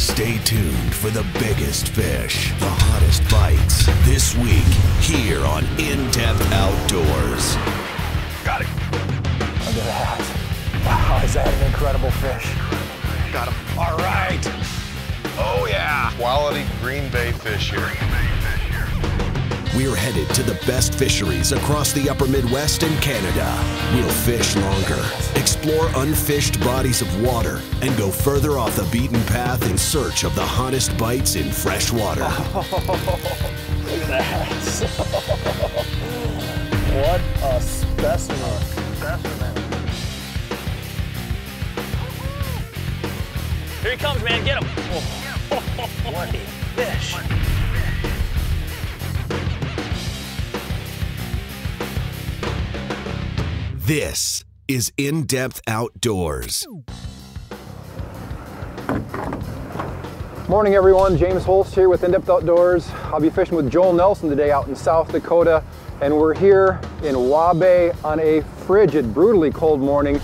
Stay tuned for the biggest fish, the hottest bites, this week here on In-Depth Outdoors. Got it. Look at that. Wow, is that an incredible fish? Got him. All right. Oh yeah. Quality Green Bay fish here. We're headed to the best fisheries across the upper Midwest and Canada. We'll fish longer, explore unfished bodies of water, and go further off the beaten path in search of the hottest bites in fresh water. Oh, look at that. What a specimen. Here he comes, man. Get him. What a fish. This is In-Depth Outdoors. Morning everyone, James Holst here with In-Depth Outdoors. I'll be fishing with Joel Nelson today out in South Dakota, and we're here in Waubay on a frigid, brutally cold morning.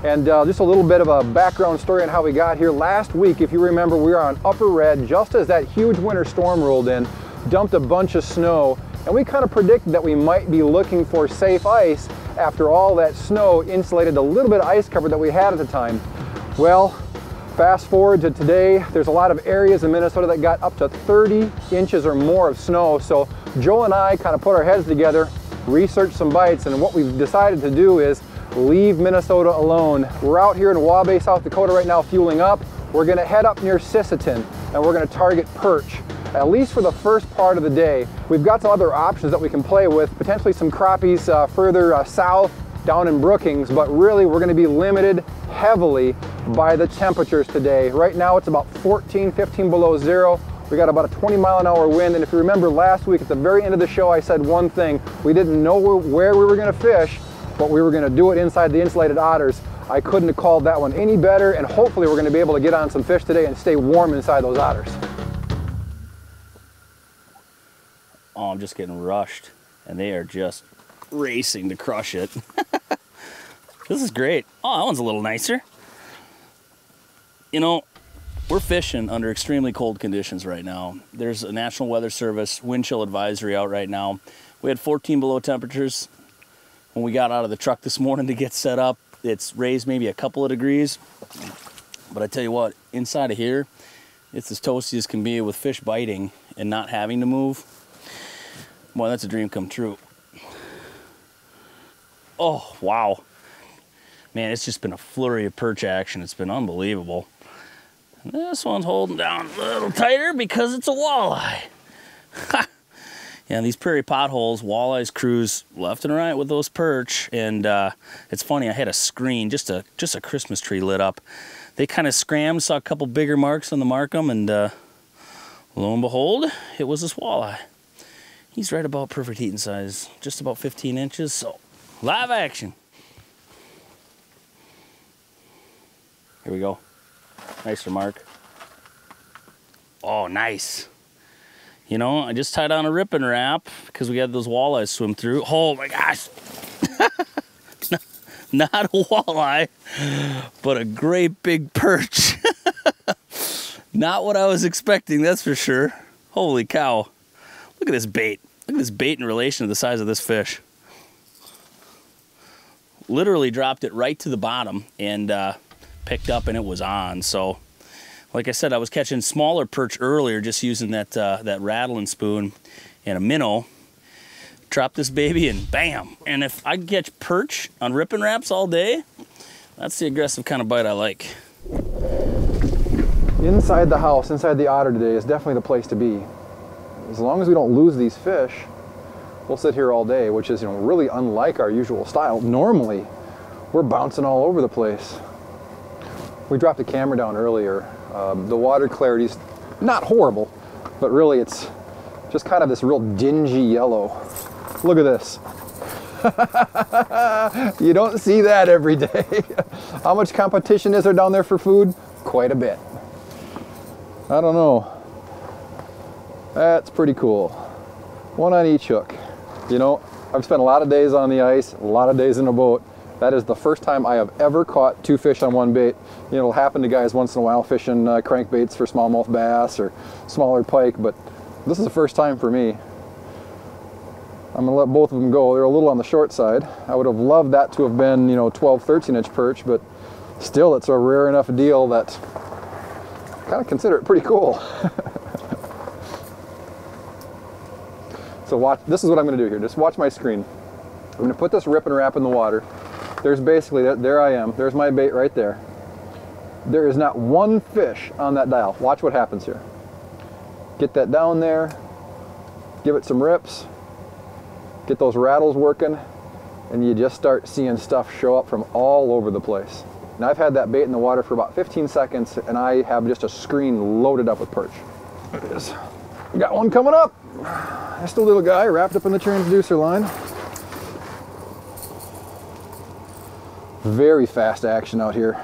And just a little bit of a background story on how we got here. Last week, if you remember, we were on Upper Red just as that huge winter storm rolled in, dumped a bunch of snow, and we kind of predicted that we might be looking for safe ice after all that snow insulated a little bit of ice cover that we had at the time. Well, fast forward to today, there's a lot of areas in Minnesota that got up to 30 inches or more of snow. So Joel and I kind of put our heads together, researched some bites, and what we've decided to do is leave Minnesota alone. We're out here in Waubay, South Dakota right now fueling up. We're gonna head up near Sisseton and we're gonna target perch, at least for the first part of the day. We've got some other options that we can play with, potentially some crappies further south down in Brookings, but really we're gonna be limited heavily by the temperatures today. Right now it's about 14, 15 below zero. We got about a 20-mile-an-hour wind, and if you remember last week at the very end of the show I said one thing: we didn't know where we were gonna fish, but we were gonna do it inside the insulated otters. I couldn't have called that one any better, and hopefully we're gonna be able to get on some fish today and stay warm inside those otters. Oh, I'm just getting rushed, and they are just racing to crush it. This is great. Oh, that one's a little nicer. You know, we're fishing under extremely cold conditions right now. There's a National Weather Service wind chill advisory out right now. We had 14 below temperatures when we got out of the truck this morning to get set up. It's raised maybe a couple of degrees, but I tell you what, inside of here, it's as toasty as can be with fish biting and not having to move. Boy, that's a dream come true. Oh, wow. Man, it's just been a flurry of perch action. It's been unbelievable. And this one's holding down a little tighter because it's a walleye. Yeah, these prairie potholes, walleyes cruise left and right with those perch. And it's funny, I had a screen, just a Christmas tree lit up. They kind of scrammed, saw a couple bigger marks on the markham, and lo and behold, it was this walleye. He's right about perfect eating size, just about 15 inches, so live action. Here we go. Nice remark. Oh, nice. You know, I just tied on a ripping wrap because we had those walleyes swim through. Oh my gosh. Not a walleye, but a great big perch. Not what I was expecting, that's for sure. Holy cow. Look at this bait. Look at this bait in relation to the size of this fish. Literally dropped it right to the bottom and picked up, and it was on. So, like I said, I was catching smaller perch earlier just using that rattling spoon and a minnow. Drop this baby and bam. And if I can catch perch on ripping wraps all day, that's the aggressive kind of bite I like. Inside the house, inside the otter today is definitely the place to be. As long as we don't lose these fish, we'll sit here all day, which is, you know, really unlike our usual style. Normally, we're bouncing all over the place. We dropped the camera down earlier. The water clarity's not horrible, but really it's just kind of this real dingy yellow. Look at this. You don't see that every day. How much competition is there down there for food? Quite a bit. I don't know. That's pretty cool. One on each hook. You know, I've spent a lot of days on the ice, a lot of days in a boat, That is the first time I have ever caught 2 fish on one bait. You know, it'll happen to guys once in a while fishing crankbaits for smallmouth bass or smaller pike, but this is the first time for me. I'm gonna let both of them go. They're a little on the short side. I would have loved that to have been, you know, 12, 13-inch perch, but still, it's a rare enough deal that I kind of consider it pretty cool. So watch, this is what I'm gonna do here. Just watch my screen. I'm gonna put this Rip and Wrap in the water. There's basically, there I am. There's my bait right there. There is not one fish on that dial. Watch what happens here. Get that down there, give it some rips, get those rattles working, and you just start seeing stuff show up from all over the place. And I've had that bait in the water for about 15 seconds, and I have just a screen loaded up with perch. There it is. We got one coming up. Just a little guy wrapped up in the transducer line. Very fast action out here.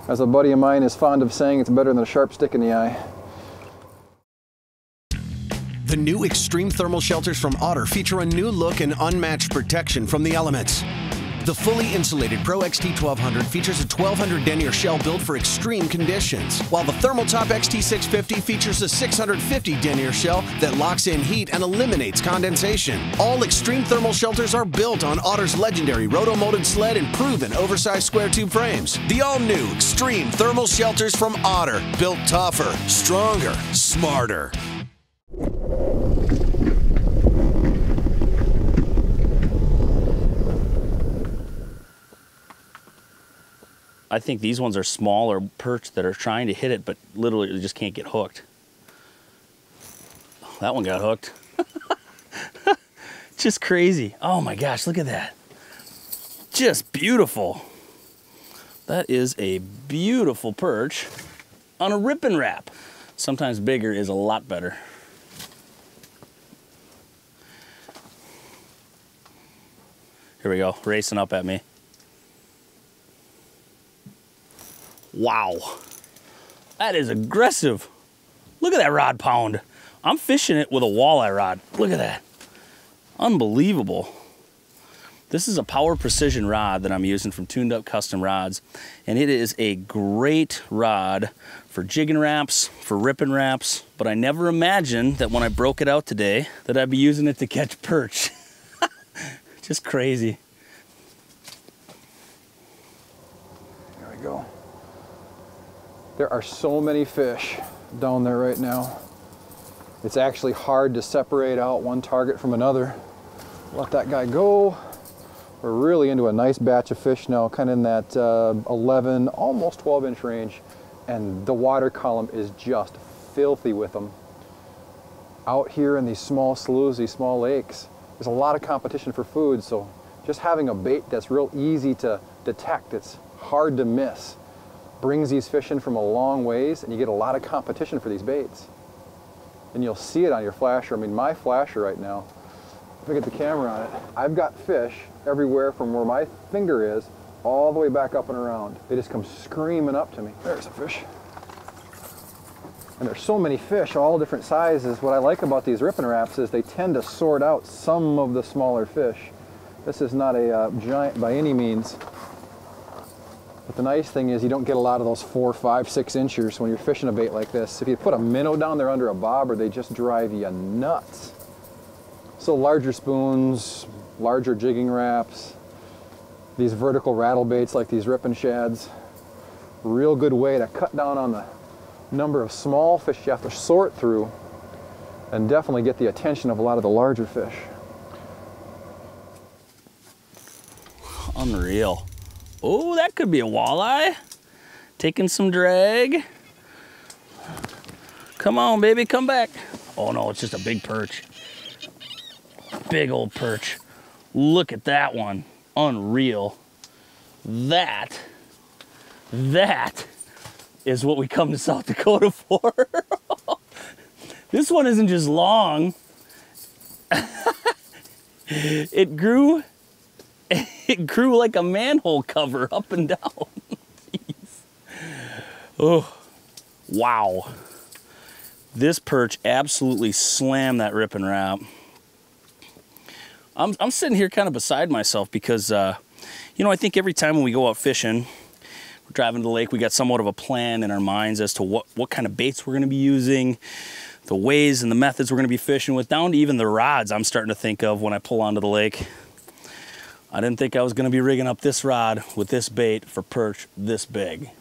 As a buddy of mine is fond of saying, it's better than a sharp stick in the eye. The new extreme thermal shelters from Otter feature a new look and unmatched protection from the elements. The fully insulated Pro XT1200 features a 1200 denier shell built for extreme conditions, while the Thermaltop XT650 features a 650 denier shell that locks in heat and eliminates condensation. All extreme thermal shelters are built on Otter's legendary roto-molded sled and proven oversized square tube frames. The all-new extreme thermal shelters from Otter, built tougher, stronger, smarter. I think these ones are smaller perch that are trying to hit it, but literally just can't get hooked. That one got hooked. Just crazy. Oh my gosh, look at that. Just beautiful. That is a beautiful perch on a Rip and Wrap. Sometimes bigger is a lot better. Here we go, racing up at me. Wow, that is aggressive. Look at that rod pound. I'm fishing it with a walleye rod. Look at that, unbelievable. This is a Power Precision rod that I'm using from Tuned Up Custom Rods, and it is a great rod for jigging wraps, for ripping wraps, but I never imagined that when I broke it out today that I'd be using it to catch perch. Just crazy. There we go. There are so many fish down there right now. It's actually hard to separate out one target from another. Let that guy go. We're really into a nice batch of fish now, kind of in that 11, almost 12-inch range, and the water column is just filthy with them. Out here in these small sloughs, these small lakes, there's a lot of competition for food, so just having a bait that's real easy to detect, it's hard to miss, brings these fish in from a long ways, and you get a lot of competition for these baits. And you'll see it on your flasher. I mean, my flasher right now, if I get the camera on it, I've got fish everywhere from where my finger is all the way back up and around. They just come screaming up to me. There's a fish. And there's so many fish, all different sizes. What I like about these Rip and Wraps is they tend to sort out some of the smaller fish. This is not a giant by any means. But the nice thing is you don't get a lot of those 4, 5, 6 inchers when you're fishing a bait like this. If you put a minnow down there under a bobber, they just drive you nuts. So larger spoons, larger jigging wraps, these vertical rattle baits like these Rip and Shads, real good way to cut down on the number of small fish you have to sort through and definitely get the attention of a lot of the larger fish. Unreal. Oh, that could be a walleye. Taking some drag. Come on, baby, come back. Oh no, it's just a big perch. Big old perch. Look at that one. Unreal. That is what we come to South Dakota for. This one isn't just long. It grew like a manhole cover up and down. Jeez. Oh, wow. This perch absolutely slammed that Rip and Wrap. I'm sitting here kind of beside myself because You know, I think every time when we go out fishing, we're driving to the lake, we got somewhat of a plan in our minds as to what kind of baits we're going to be using, the ways and the methods we're going to be fishing with, down to even the rods I'm starting to think of when I pull onto the lake. I didn't think I was going to be rigging up this rod with this bait for perch this big.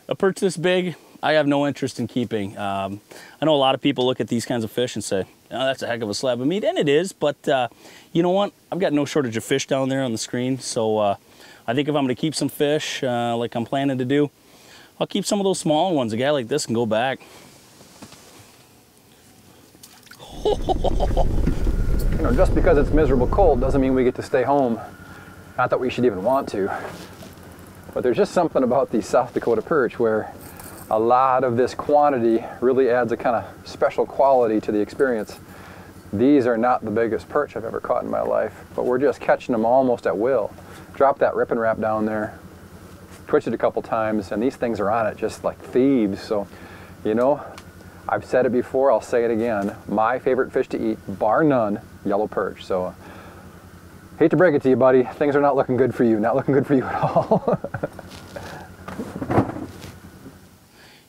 A perch this big, I have no interest in keeping. I know a lot of people look at these kinds of fish and say, oh, that's a heck of a slab of meat, and it is, but you know what? I've got no shortage of fish down there on the screen, so I think if I'm going to keep some fish like I'm planning to do, I'll keep some of those smaller ones. A guy like this can go back. You know, just because it's miserable cold doesn't mean we get to stay home. Not that we should even want to. But there's just something about these South Dakota perch where a lot of this quantity really adds a kind of special quality to the experience. These are not the biggest perch I've ever caught in my life, but we're just catching them almost at will. Drop that rip and wrap down there, twitch it a couple times, and these things are on it just like thieves. So, you know, I've said it before, I'll say it again. My favorite fish to eat, bar none, yellow perch. So, hate to break it to you, buddy, things are not looking good for you. Not looking good for you at all.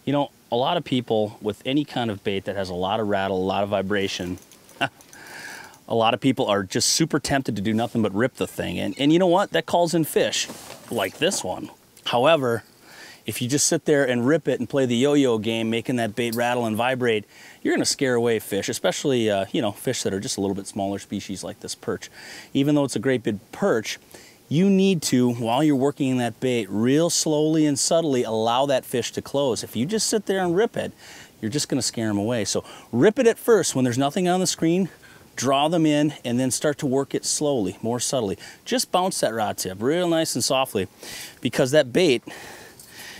You know, a lot of people with any kind of bait that has a lot of rattle, a lot of vibration, a lot of people are just super tempted to do nothing but rip the thing. And you know what? That calls in fish, like this one. However, if you just sit there and rip it and play the yo-yo game, making that bait rattle and vibrate, you're going to scare away fish, especially, you know, fish that are just a little bit smaller species like this perch. Even though it's a great big perch, you need to, while you're working that bait, real slowly and subtly allow that fish to close. If you just sit there and rip it, you're just going to scare them away. So rip it at first when there's nothing on the screen, draw them in, and then start to work it slowly, more subtly. Just bounce that rod tip real nice and softly, because that bait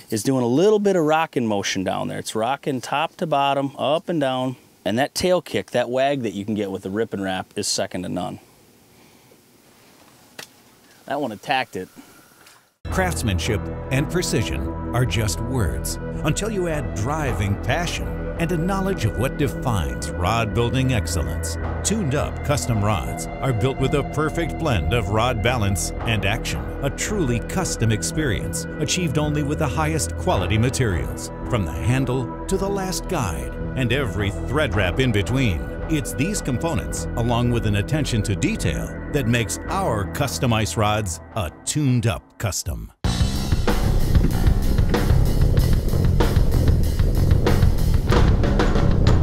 is doing a little bit of rocking motion down there. It's rocking top to bottom, up and down, and that tail kick, that wag that you can get with the rip and wrap is second to none. That one attacked it. Craftsmanship and precision are just words until you add driving passion and a knowledge of what defines rod building excellence. Tuned up custom rods are built with a perfect blend of rod balance and action. A truly custom experience achieved only with the highest quality materials, from the handle to the last guide and every thread wrap in between. It's these components, along with an attention to detail, that makes our custom ice rods a tuned up custom.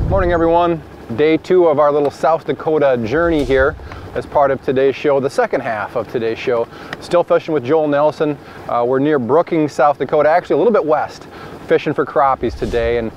Morning, everyone. Day 2 of our little South Dakota journey here as part of today's show, the second half of today's show. Still fishing with Joel Nelson. We're near Brookings, South Dakota, actually a little bit west, fishing for crappies today. And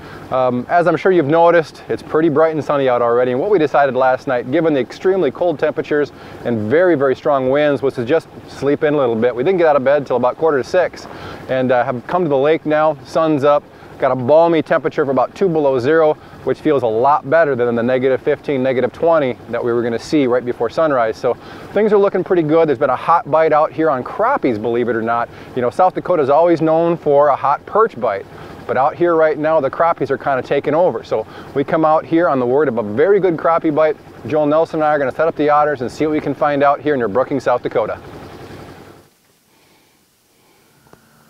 as I'm sure you've noticed, it's pretty bright and sunny out already. And what we decided last night, given the extremely cold temperatures and very, very strong winds, was to just sleep in a little bit. We didn't get out of bed till about 5:45 and have come to the lake now. Sun's up. Got a balmy temperature of about 2 below zero, which feels a lot better than the -15, -20 that we were going to see right before sunrise. So things are looking pretty good. There's been a hot bite out here on crappies, believe it or not. You know, South Dakota is always known for a hot perch bite, but out here right now, the crappies are kind of taking over. So we come out here on the word of a very good crappie bite. Joel Nelson and I are going to set up the otters and see what we can find out here near Brookings, South Dakota.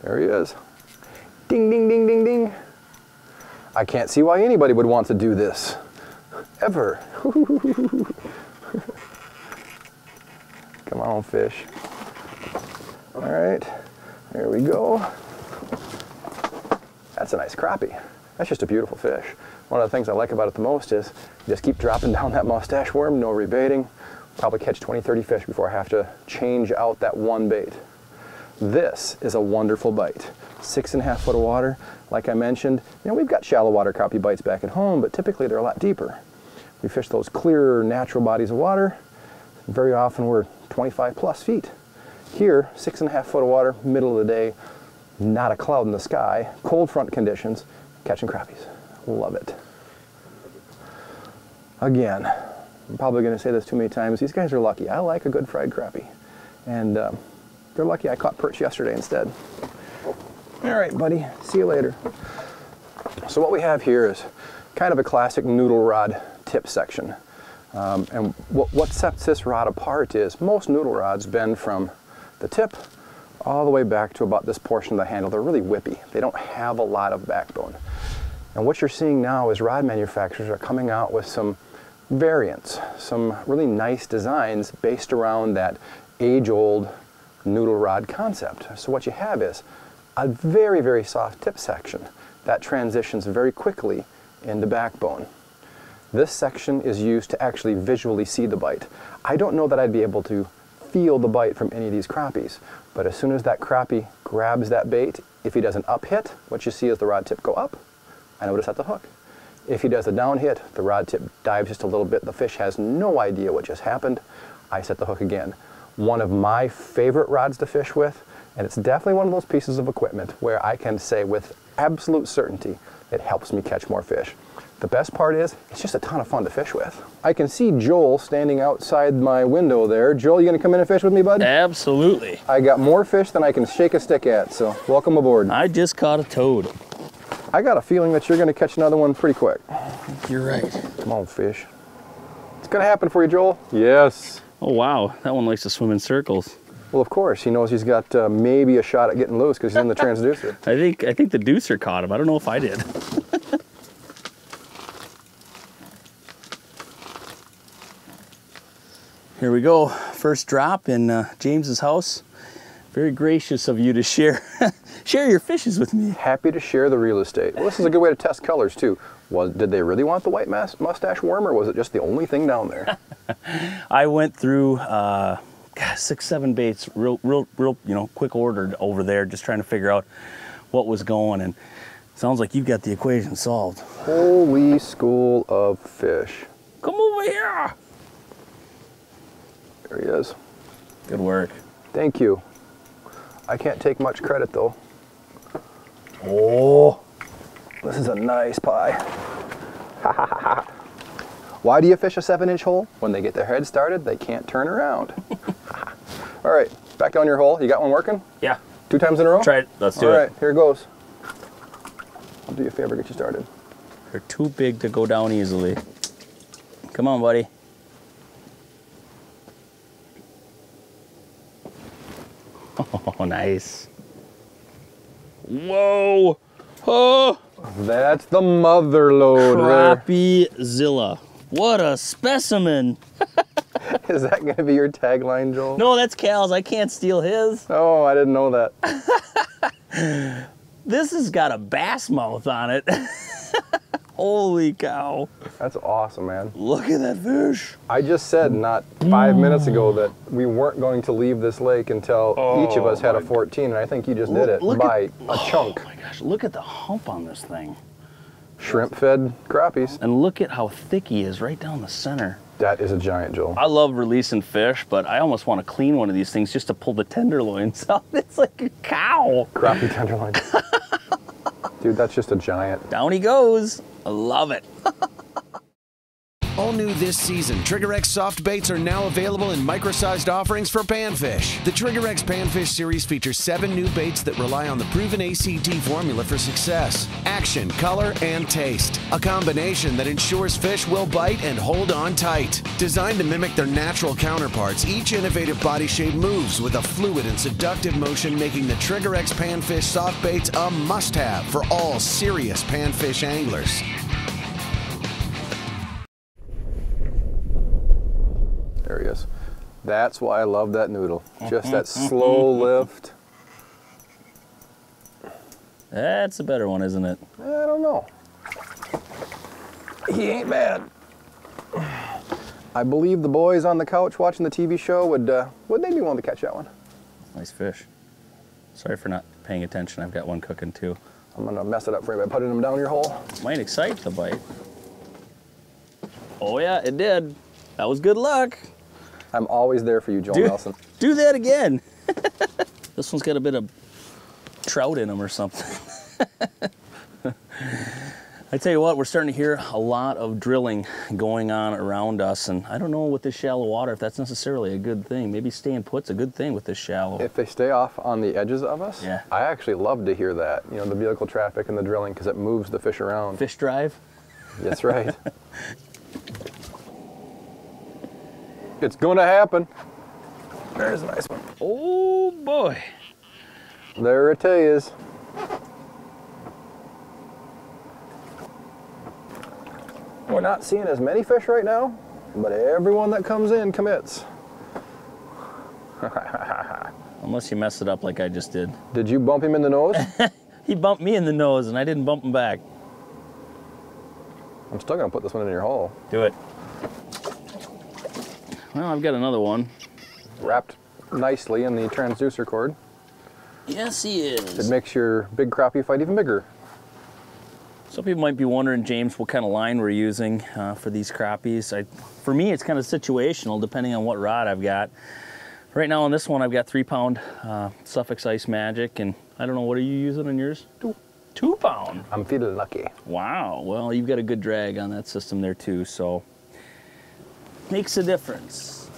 There he is. Ding, ding, ding, ding, ding. I can't see why anybody would want to do this, ever. Come on, fish. All right, there we go. That's a nice crappie. That's just a beautiful fish. One of the things I like about it the most is you just keep dropping down that mustache worm, no rebaiting. Probably catch 20, 30 fish before I have to change out that one bait. This is a wonderful bite. 6.5 foot of water. Like I mentioned, you know, we've got shallow water crappie bites back at home, but typically they're a lot deeper. We fish those clearer, natural bodies of water. Very often we're 25 plus feet. Here, 6.5 foot of water, middle of the day, not a cloud in the sky, cold front conditions, catching crappies. Love it. Again, I'm probably going to say this too many times, these guys are lucky. I like a good fried crappie. And they're lucky I caught perch yesterday instead. All right, buddy, see you later. So what we have here is kind of a classic noodle rod tip section. And what sets this rod apart is most noodle rods bend from the tip all the way back to about this portion of the handle. They're really whippy. They don't have a lot of backbone. And what you're seeing now is rod manufacturers are coming out with some variants, some really nice designs based around that age-old noodle rod concept. So what you have is a very, very soft tip section that transitions very quickly into backbone. This section is used to actually visually see the bite. I don't know that I'd be able to feel the bite from any of these crappies, but as soon as that crappie grabs that bait, if he does an up hit, what you see is the rod tip go up, I know to set the hook. If he does a down hit, the rod tip dives just a little bit, the fish has no idea what just happened, I set the hook again. One of my favorite rods to fish with, and it's definitely one of those pieces of equipment where I can say with absolute certainty it helps me catch more fish. The best part is, it's just a ton of fun to fish with. I can see Joel standing outside my window there. Joel, you gonna come in and fish with me, bud? Absolutely. I got more fish than I can shake a stick at, so welcome aboard. I just caught a toad. I got a feeling that you're gonna catch another one pretty quick. You're right. Come on, fish. It's gonna happen for you, Joel. Yes. Oh wow, that one likes to swim in circles. Well, of course, he knows he's got maybe a shot at getting loose because he's in the transducer. I think the deucer caught him. I don't know if I did. Here we go, first drop in James's house. Very gracious of you to share share your fishes with me. Happy to share the real estate. Well, this is a good way to test colors too. Did they really want the white mustache worm, or was it just the only thing down there? I went through 6, 7 baits, real, you know, quick ordered over there, just trying to figure out what was going. And sounds like you've got the equation solved. Holy school of fish! Come over here. There he is. Good work. Thank you. I can't take much credit though. Oh, this is a nice pie. Why do you fish a 7-inch hole? When they get their head started, they can't turn around. All right, back down your hole. You got one working? Yeah. 2 times in a row? Try it. Let's do it. All right, here goes. I'll do you a favor, get you started. They're too big to go down easily. Come on, buddy. Oh, nice. Whoa. Oh. That's the mother load there. Crappie-zilla. What a specimen. Is that going to be your tagline, Joel? No, that's Cal's. I can't steal his. Oh, I didn't know that. This has got a bass mouth on it. Holy cow. That's awesome, man. Look at that fish. I just said not 5 minutes ago that we weren't going to leave this lake until each of us had a 14, and I think you just did it by a chunk. Oh my gosh, look at the hump on this thing. Shrimp-fed crappies. And look at how thick he is right down the center. That is a giant, Joel. I love releasing fish, but I almost want to clean one of these things just to pull the tenderloins out. It's like a cow. Crappie tenderloin. Dude, that's just a giant. Down he goes. I love it. All new this season, TriggerX soft baits are now available in micro-sized offerings for panfish. The TriggerX Panfish series features 7 new baits that rely on the proven ACT formula for success. Action, color, and taste. A combination that ensures fish will bite and hold on tight. Designed to mimic their natural counterparts, each innovative body shape moves with a fluid and seductive motion, making the TriggerX Panfish soft baits a must-have for all serious panfish anglers. There he is. That's why I love that noodle. Just that slow lift. That's a better one, isn't it? I don't know. He ain't bad. I believe the boys on the couch watching the TV show would they be willing to catch that one? Nice fish. Sorry for not paying attention. I've got one cooking too. I'm gonna mess it up for you by putting them down your hole. Might excite the bite. Oh yeah, it did. That was good luck. I'm always there for you, Joel Nelson. Do that again. This one's got a bit of trout in them or something. I tell you what, we're starting to hear a lot of drilling going on around us, and I don't know with this shallow water if that's necessarily a good thing. Maybe staying put's a good thing with this shallow. If they stay off on the edges of us, yeah. I actually love to hear that. You know, the vehicle traffic and the drilling, because it moves the fish around. Fish drive? That's right. It's gonna happen. There's a nice one. Oh boy. There it is. We're not seeing as many fish right now, but everyone that comes in commits. Unless you mess it up like I just did. Did you bump him in the nose? He bumped me in the nose and I didn't bump him back. I'm still gonna put this one in your hole. Do it. Well, I've got another one. Wrapped nicely in the transducer cord. Yes, he is. It makes your big crappie fight even bigger. Some people might be wondering, James, what kind of line we're using for these crappies. For me, it's kind of situational, depending on what rod I've got. Right now on this one, I've got 3-pound Suffix Ice Magic, and I don't know, what are you using on yours? 2 pound. I'm feeling lucky. Wow. Well, you've got a good drag on that system there too, so makes a difference.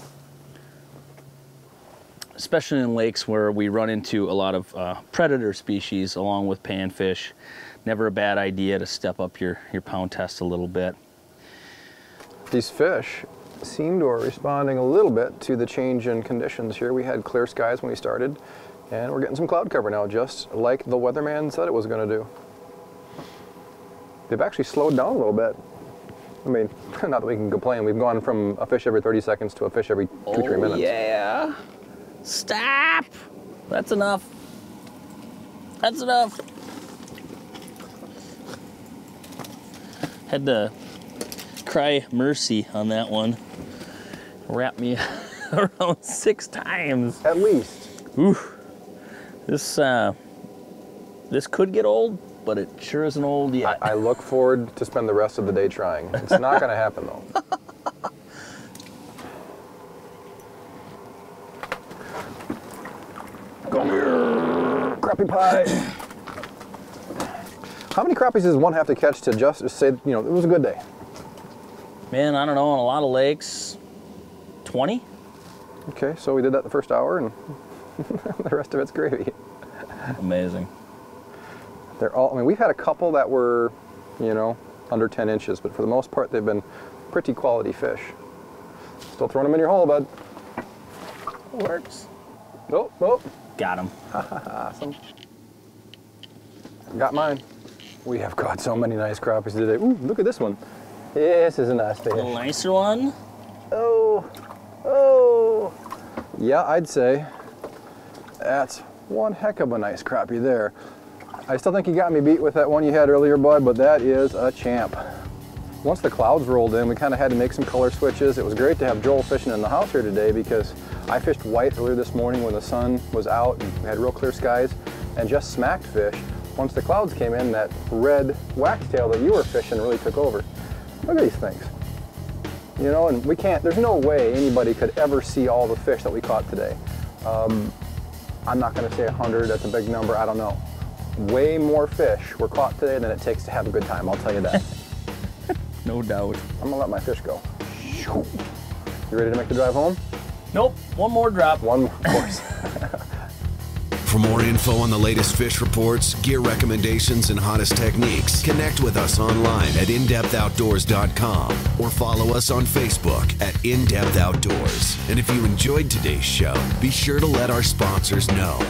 Especially in lakes where we run into a lot of predator species along with panfish. Never a bad idea to step up your pound test a little bit. These fish seem to be responding a little bit to the change in conditions here. We had clear skies when we started, and we're getting some cloud cover now, just like the weatherman said it was going to do. They've actually slowed down a little bit. I mean, not that we can complain. We've gone from a fish every 30 seconds to a fish every 2-3 minutes. Yeah. Stop. That's enough. That's enough. Had to cry mercy on that one. Wrap me around 6 times. At least. Ooh. This could get old, but it sure isn't old yet. I look forward to spend the rest of the day trying. It's not going to happen though. Come here, crappie pie. How many crappies does one have to catch to just say, you know, it was a good day? Man, I don't know, on a lot of lakes, 20? Okay, so we did that the first hour and the rest of it's gravy. Amazing. They're all, I mean, we've had a couple that were, you know, under 10 inches, but for the most part, they've been pretty quality fish. Still throwing them in your hole, bud. Works. Oh, oh. Got him. Awesome. Got mine. We have caught so many nice crappies today. Ooh, look at this one. This is a nice fish. A little nicer one. Oh, oh. Yeah, I'd say that's one heck of a nice crappie there. I still think you got me beat with that one you had earlier, bud, but that is a champ. Once the clouds rolled in, we kind of had to make some color switches. It was great to have Joel fishing in the house here today because I fished white earlier this morning when the sun was out and we had real clear skies and just smacked fish. Once the clouds came in, that red waxtail that you were fishing really took over. Look at these things. You know, and we can't, there's no way anybody could ever see all the fish that we caught today. I'm not gonna say 100, that's a big number, I don't know. Way more fish were caught today than it takes to have a good time, I'll tell you that. No doubt. I'm gonna let my fish go. You ready to make the drive home? Nope, one more drop. One more, of course. For more info on the latest fish reports, gear recommendations, and hottest techniques, connect with us online at indepthoutdoors.com or follow us on Facebook at In Depth Outdoors. And if you enjoyed today's show, be sure to let our sponsors know.